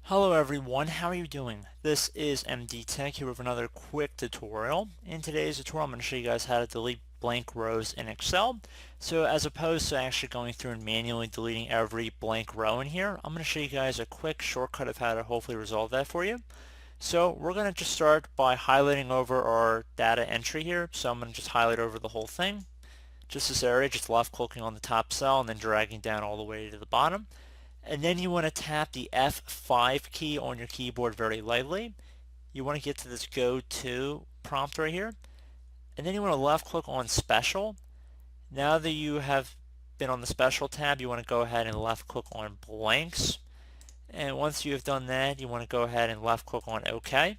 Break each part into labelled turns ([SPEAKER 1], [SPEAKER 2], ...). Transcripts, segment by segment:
[SPEAKER 1] Hello everyone, how are you doing? This is MD Tech here with another quick tutorial. In today's tutorial I'm going to show you guys how to delete blank rows in Excel. So as opposed to actually going through and manually deleting every blank row in here, I'm going to show you guys a quick shortcut of how to hopefully resolve that for you. So we're going to just start by highlighting over our data entry here. So I'm going to just highlight over the whole thing. Just this area, just left clicking on the top cell and then dragging down all the way to the bottom. And then you want to tap the F5 key on your keyboard very lightly. You want to get to this Go To prompt right here. And then you want to left click on Special. Now that you have been on the Special tab, you want to go ahead and left click on Blanks. And once you have done that, you want to go ahead and left click on OK.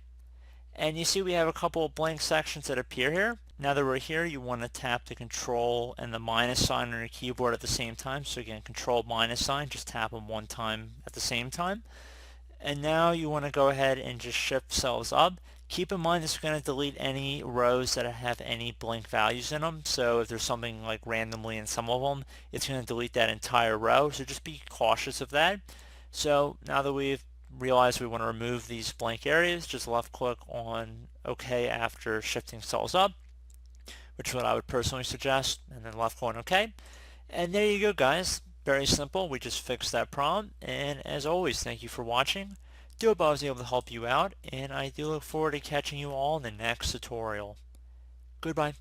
[SPEAKER 1] And you see we have a couple of blank sections that appear here. Now that we're here, you want to tap the control and the minus sign on your keyboard at the same time. So again, control minus sign, just tap them one time at the same time. And now you want to go ahead and just shift cells up. Keep in mind this is going to delete any rows that have any blank values in them. So if there's something like randomly in some of them, it's going to delete that entire row. So just be cautious of that. So now that we've realized we want to remove these blank areas, just left click on OK after shifting cells up, which is what I would personally suggest, and then left click on OK. And there you go, guys. Very simple. We just fixed that problem. And as always, thank you for watching. Do hope I was able to help you out, and I do look forward to catching you all in the next tutorial. Goodbye.